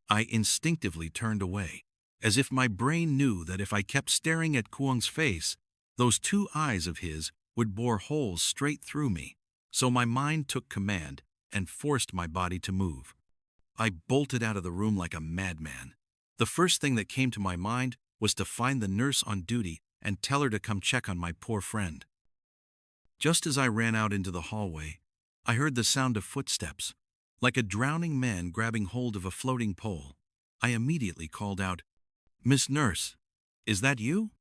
I instinctively turned away, as if my brain knew that if I kept staring at Kuang's face, those two eyes of his would bore holes straight through me. So my mind took command and forced my body to move. I bolted out of the room like a madman. The first thing that came to my mind was to find the nurse on duty and tell her to come check on my poor friend. Just as I ran out into the hallway, I heard the sound of footsteps, like a drowning man grabbing hold of a floating pole. I immediately called out, "Miss Nurse, is that you?"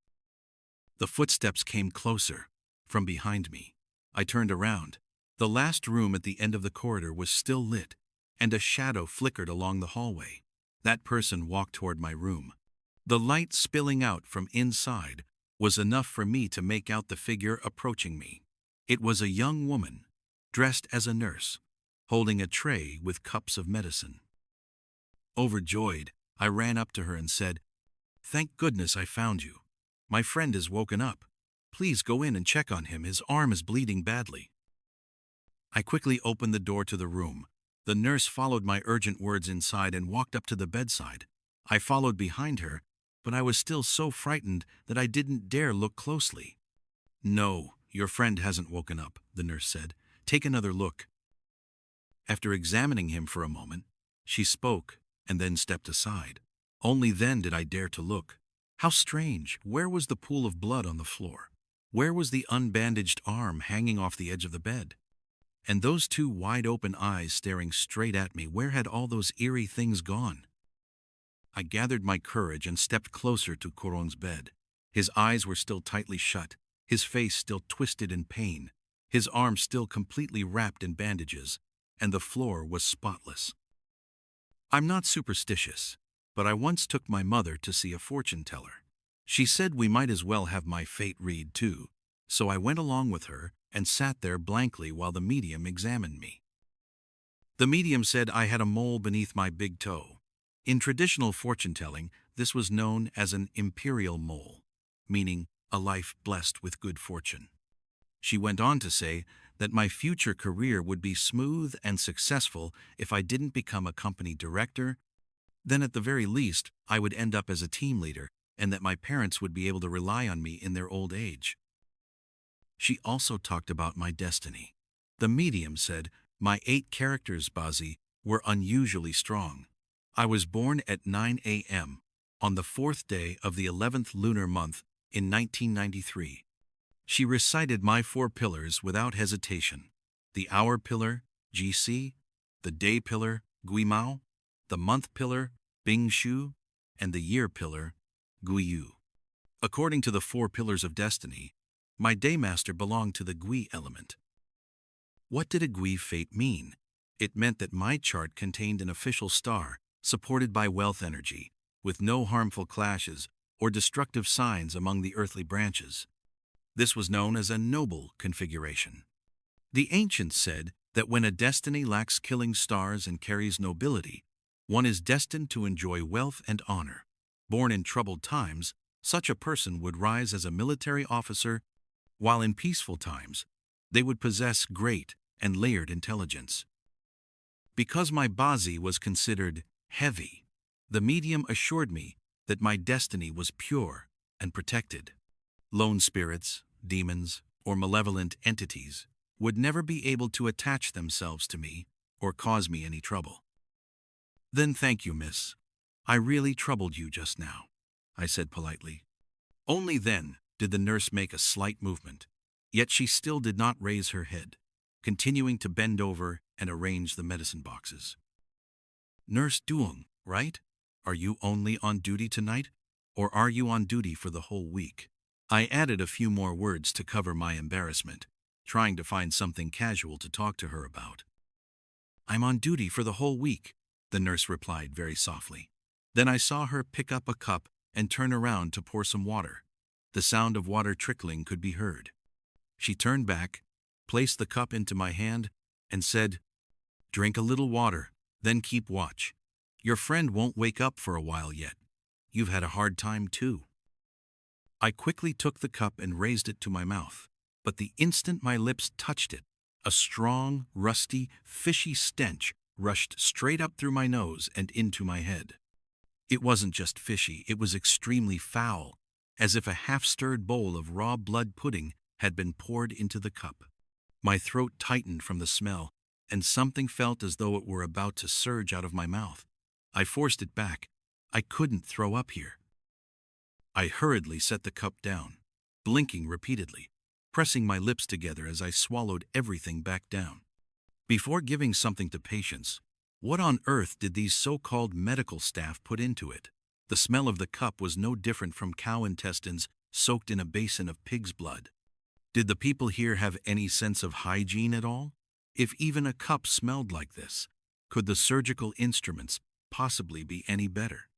The footsteps came closer, from behind me. I turned around. The last room at the end of the corridor was still lit, and a shadow flickered along the hallway. That person walked toward my room. The light spilling out from inside was enough for me to make out the figure approaching me. It was a young woman, dressed as a nurse, holding a tray with cups of medicine. Overjoyed, I ran up to her and said, "Thank goodness I found you. My friend is woken up. Please go in and check on him. His arm is bleeding badly." I quickly opened the door to the room. The nurse followed my urgent words inside and walked up to the bedside. I followed behind her, but I was still so frightened that I didn't dare look closely. "No, your friend hasn't woken up," the nurse said. "Take another look." After examining him for a moment, she spoke and then stepped aside. Only then did I dare to look. How strange! Where was the pool of blood on the floor? Where was the unbandaged arm hanging off the edge of the bed? And those two wide-open eyes staring straight at me, where had all those eerie things gone? I gathered my courage and stepped closer to Kurong's bed. His eyes were still tightly shut, his face still twisted in pain, his arm still completely wrapped in bandages, and the floor was spotless. I'm not superstitious, but I once took my mother to see a fortune teller. She said we might as well have my fate read too, so I went along with her and sat there blankly while the medium examined me. The medium said I had a mole beneath my big toe. In traditional fortune-telling, this was known as an imperial mole, meaning a life blessed with good fortune. She went on to say that my future career would be smooth and successful if I didn't become a company director. Then at the very least, I would end up as a team leader, and that my parents would be able to rely on me in their old age. She also talked about my destiny. The medium said my 8 characters, Bazi, were unusually strong. I was born at 9 a.m. on the 4th day of the 11th lunar month in 1993. She recited my 4 pillars without hesitation: the hour pillar, GC, the day pillar, Guimao, the month pillar, Bingshu, and the year pillar, Guiyu. According to the 4 pillars of destiny, my daymaster belonged to the Gui element. What did a Gui fate mean? It meant that my chart contained an official star supported by wealth energy, with no harmful clashes or destructive signs among the earthly branches. This was known as a noble configuration. The ancients said that when a destiny lacks killing stars and carries nobility, one is destined to enjoy wealth and honor. Born in troubled times, such a person would rise as a military officer, while in peaceful times, they would possess great and layered intelligence. Because my Bazi was considered heavy, the medium assured me that my destiny was pure and protected. Lone spirits, demons, or malevolent entities would never be able to attach themselves to me or cause me any trouble. "Then thank you, miss. I really troubled you just now," I said politely. Only then did the nurse make a slight movement, yet she still did not raise her head, continuing to bend over and arrange the medicine boxes. "Nurse Duong, right? Are you only on duty tonight, or are you on duty for the whole week?" I added a few more words to cover my embarrassment, trying to find something casual to talk to her about. "I'm on duty for the whole week," the nurse replied very softly. Then I saw her pick up a cup and turn around to pour some water. The sound of water trickling could be heard. She turned back, placed the cup into my hand, and said, "Drink a little water, then keep watch. Your friend won't wake up for a while yet. You've had a hard time too." I quickly took the cup and raised it to my mouth, but the instant my lips touched it, a strong, rusty, fishy stench rushed straight up through my nose and into my head. It wasn't just fishy, it was extremely foul, as if a half-stirred bowl of raw blood pudding had been poured into the cup. My throat tightened from the smell, and something felt as though it were about to surge out of my mouth. I forced it back. I couldn't throw up here. I hurriedly set the cup down, blinking repeatedly, pressing my lips together as I swallowed everything back down. Before giving something to patients, what on earth did these so-called medical staff put into it? The smell of the cup was no different from cow intestines soaked in a basin of pig's blood. Did the people here have any sense of hygiene at all? If even a cup smelled like this, could the surgical instruments possibly be any better?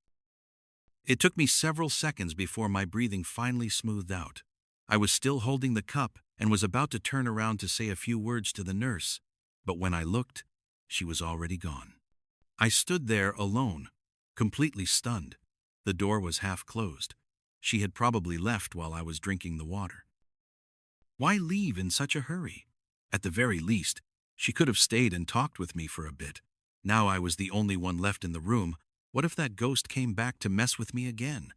It took me several seconds before my breathing finally smoothed out. I was still holding the cup and was about to turn around to say a few words to the nurse, but when I looked, she was already gone. I stood there alone, completely stunned. The door was half closed. She had probably left while I was drinking the water. Why leave in such a hurry? At the very least, she could have stayed and talked with me for a bit. Now I was the only one left in the room. What if that ghost came back to mess with me again?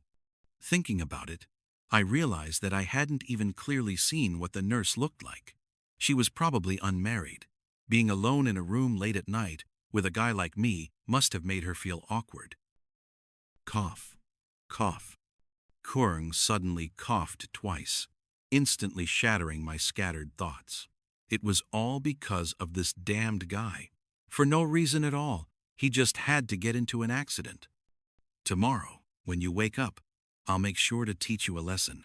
Thinking about it, I realized that I hadn't even clearly seen what the nurse looked like. She was probably unmarried. Being alone in a room late at night with a guy like me must have made her feel awkward. Cough. Cough. Kurung suddenly coughed twice, instantly shattering my scattered thoughts. It was all because of this damned guy. For no reason at all, he just had to get into an accident. Tomorrow, when you wake up, I'll make sure to teach you a lesson.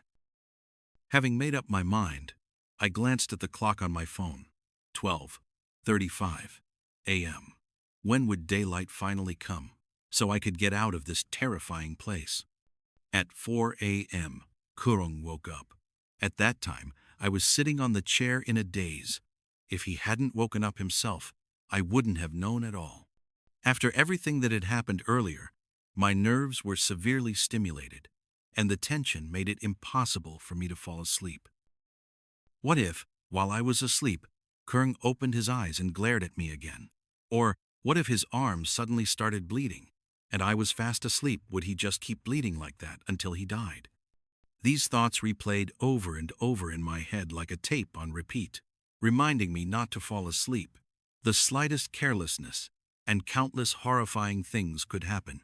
Having made up my mind, I glanced at the clock on my phone. 12:35 a.m. When would daylight finally come, so I could get out of this terrifying place? At 4 a.m., Kurung woke up. At that time, I was sitting on the chair in a daze. If he hadn't woken up himself, I wouldn't have known at all. After everything that had happened earlier, my nerves were severely stimulated, and the tension made it impossible for me to fall asleep. What if, while I was asleep, Kurung opened his eyes and glared at me again? Or what if his arms suddenly started bleeding, and I was fast asleep? Would he just keep bleeding like that until he died? These thoughts replayed over and over in my head like a tape on repeat, reminding me not to fall asleep. The slightest carelessness, and countless horrifying things could happen.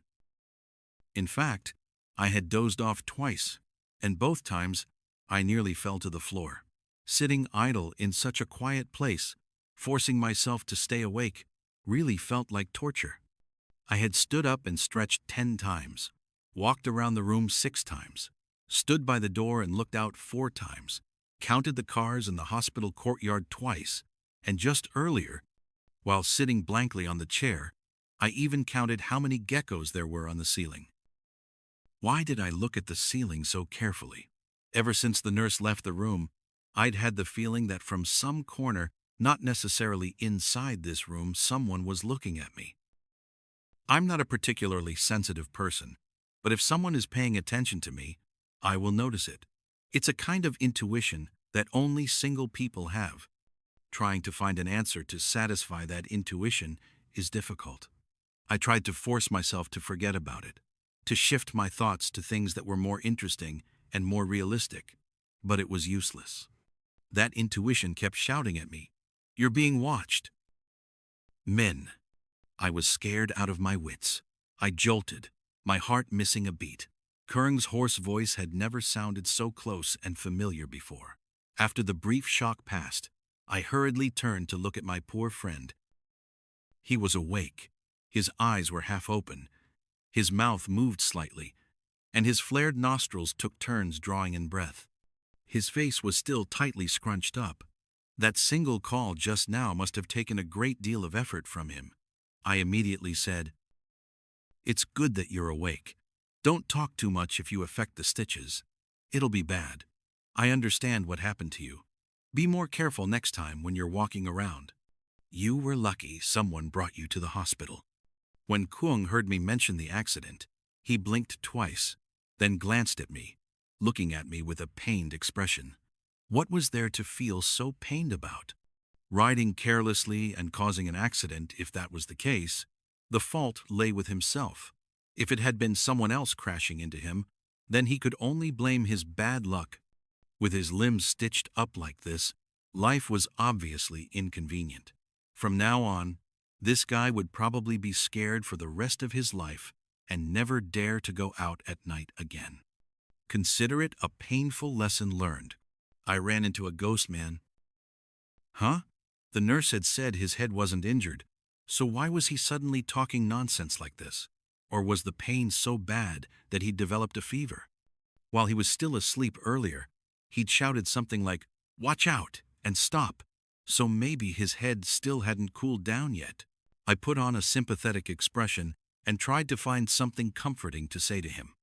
In fact, I had dozed off twice, and both times I nearly fell to the floor. Sitting idle in such a quiet place, forcing myself to stay awake, really felt like torture. I had stood up and stretched 10 times, walked around the room 6 times, stood by the door and looked out 4 times, counted the cars in the hospital courtyard twice, and just earlier, while sitting blankly on the chair, I even counted how many geckos there were on the ceiling. Why did I look at the ceiling so carefully? Ever since the nurse left the room, I'd had the feeling that from some corner, not necessarily inside this room, someone was looking at me. I'm not a particularly sensitive person, but if someone is paying attention to me, I will notice it. It's a kind of intuition that only single people have. Trying to find an answer to satisfy that intuition is difficult. I tried to force myself to forget about it, to shift my thoughts to things that were more interesting and more realistic, but it was useless. That intuition kept shouting at me, "You're being watched." Men. I was scared out of my wits. I jolted, my heart missing a beat. Kurung's hoarse voice had never sounded so close and familiar before. After the brief shock passed, I hurriedly turned to look at my poor friend. He was awake. His eyes were half open. His mouth moved slightly, and his flared nostrils took turns drawing in breath. His face was still tightly scrunched up. That single call just now must have taken a great deal of effort from him. I immediately said, "It's good that you're awake. Don't talk too much if you affect the stitches. It'll be bad. I understand what happened to you. Be more careful next time when you're walking around. You were lucky someone brought you to the hospital." When Kurung heard me mention the accident, he blinked twice, then glanced at me, looking at me with a pained expression. What was there to feel so pained about? Riding carelessly and causing an accident, if that was the case, the fault lay with himself. If it had been someone else crashing into him, then he could only blame his bad luck. With his limbs stitched up like this, life was obviously inconvenient. From now on, this guy would probably be scared for the rest of his life and never dare to go out at night again. Consider it a painful lesson learned. I ran into a ghost man. Huh? The nurse had said his head wasn't injured, so why was he suddenly talking nonsense like this? Or was the pain so bad that he'd developed a fever? While he was still asleep earlier, he'd shouted something like, "Watch out!" and "Stop!" So maybe his head still hadn't cooled down yet. I put on a sympathetic expression and tried to find something comforting to say to him.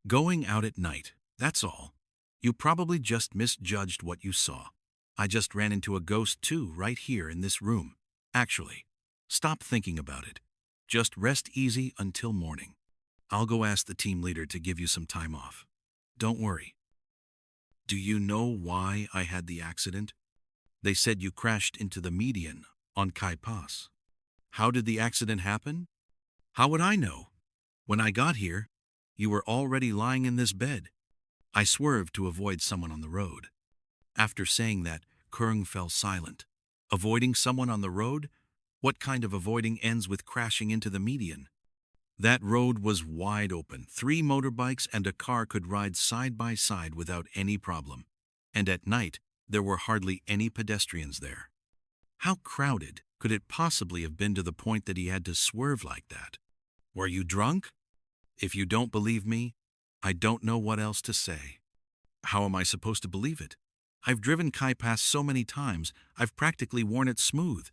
Going out at night, that's all. You probably just misjudged what you saw. I just ran into a ghost too right here in this room. Actually, stop thinking about it. Just rest easy until morning. I'll go ask the team leader to give you some time off. Don't worry. Do you know why I had the accident? They said you crashed into the median on Kai Pass. How did the accident happen? How would I know? When I got here, you were already lying in this bed. I swerved to avoid someone on the road. After saying that, Kurung fell silent. Avoiding someone on the road? What kind of avoiding ends with crashing into the median? That road was wide open. 3 motorbikes and a car could ride side by side without any problem. And at night, there were hardly any pedestrians there. How crowded could it possibly have been to the point that he had to swerve like that? Were you drunk? If you don't believe me, I don't know what else to say. How am I supposed to believe it? I've driven Kai Pass so many times, I've practically worn it smooth.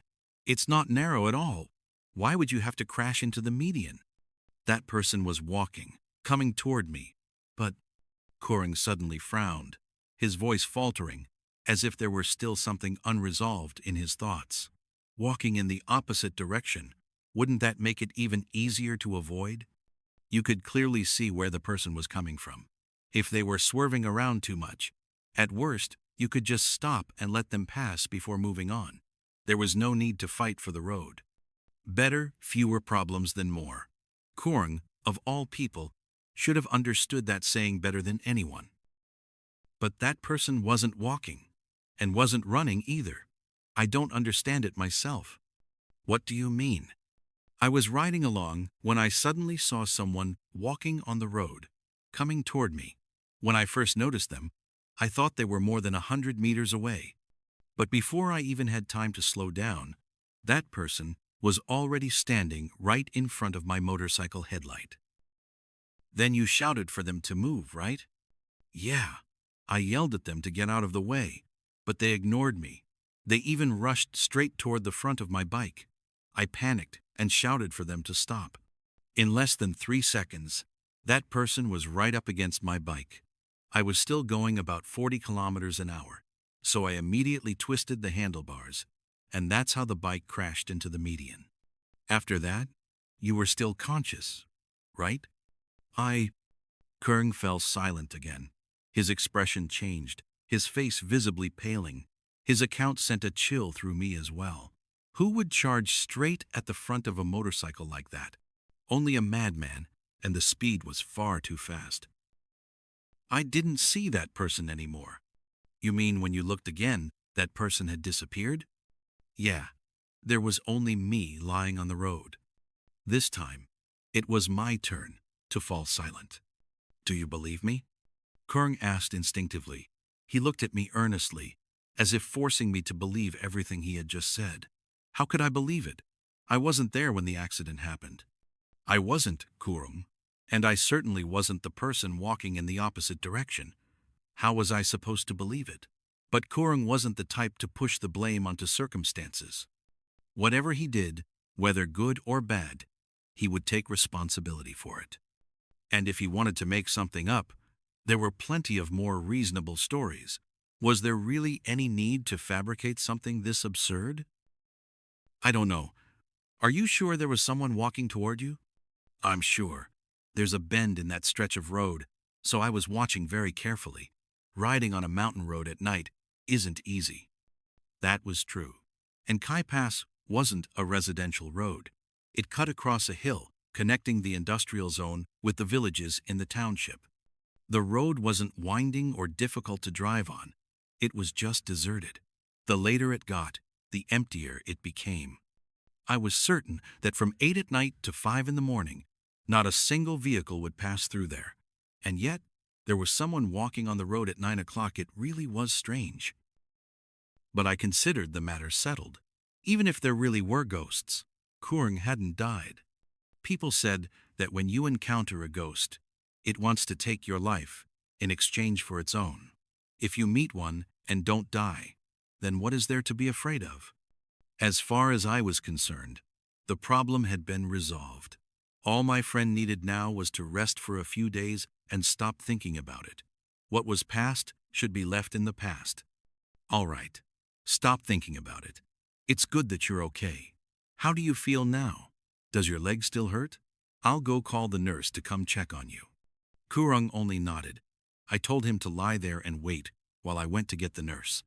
It's not narrow at all. Why would you have to crash into the median? That person was walking, coming toward me. But Kurung suddenly frowned, his voice faltering, as if there were still something unresolved in his thoughts. Walking in the opposite direction, wouldn't that make it even easier to avoid? You could clearly see where the person was coming from. If they were swerving around too much, at worst, you could just stop and let them pass before moving on. There was no need to fight for the road. Better, fewer problems than more. Kurung, of all people, should have understood that saying better than anyone. But that person wasn't walking, and wasn't running either. I don't understand it myself. What do you mean? I was riding along when I suddenly saw someone walking on the road, coming toward me. When I first noticed them, I thought they were more than 100 meters away. But before I even had time to slow down, that person was already standing right in front of my motorcycle headlight. Then you shouted for them to move, right? Yeah. I yelled at them to get out of the way, but they ignored me. They even rushed straight toward the front of my bike. I panicked and shouted for them to stop. In less than 3 seconds, that person was right up against my bike. I was still going about 40 kilometers an hour, so I immediately twisted the handlebars, and that's how the bike crashed into the median. After that, you were still conscious, right? Kurung fell silent again. His expression changed, his face visibly paling. His account sent a chill through me as well. Who would charge straight at the front of a motorcycle like that? Only a madman, and the speed was far too fast. I didn't see that person anymore. You mean when you looked again, that person had disappeared? Yeah, there was only me lying on the road. This time, it was my turn to fall silent. Do you believe me? Kurung asked instinctively. He looked at me earnestly, as if forcing me to believe everything he had just said. How could I believe it? I wasn't there when the accident happened. I wasn't, Kurung, and I certainly wasn't the person walking in the opposite direction. How was I supposed to believe it? But Kurung wasn't the type to push the blame onto circumstances. Whatever he did, whether good or bad, he would take responsibility for it. And if he wanted to make something up, there were plenty of more reasonable stories. Was there really any need to fabricate something this absurd? I don't know. Are you sure there was someone walking toward you? I'm sure. There's a bend in that stretch of road, so I was watching very carefully. Riding on a mountain road at night isn't easy. That was true. And Kai Pass wasn't a residential road. It cut across a hill, connecting the industrial zone with the villages in the township. The road wasn't winding or difficult to drive on. It was just deserted. The later it got, the emptier it became. I was certain that from 8 at night to 5 in the morning, not a single vehicle would pass through there. And yet, there was someone walking on the road at 9 o'clock. It really was strange. But I considered the matter settled. Even if there really were ghosts, Kurung hadn't died. People said that when you encounter a ghost, it wants to take your life in exchange for its own. If you meet one and don't die, then what is there to be afraid of? As far as I was concerned, the problem had been resolved. All my friend needed now was to rest for a few days and stop thinking about it. What was past should be left in the past. All right, stop thinking about it. It's good that you're okay. How do you feel now? Does your leg still hurt? I'll go call the nurse to come check on you. Kurung only nodded. I told him to lie there and wait while I went to get the nurse.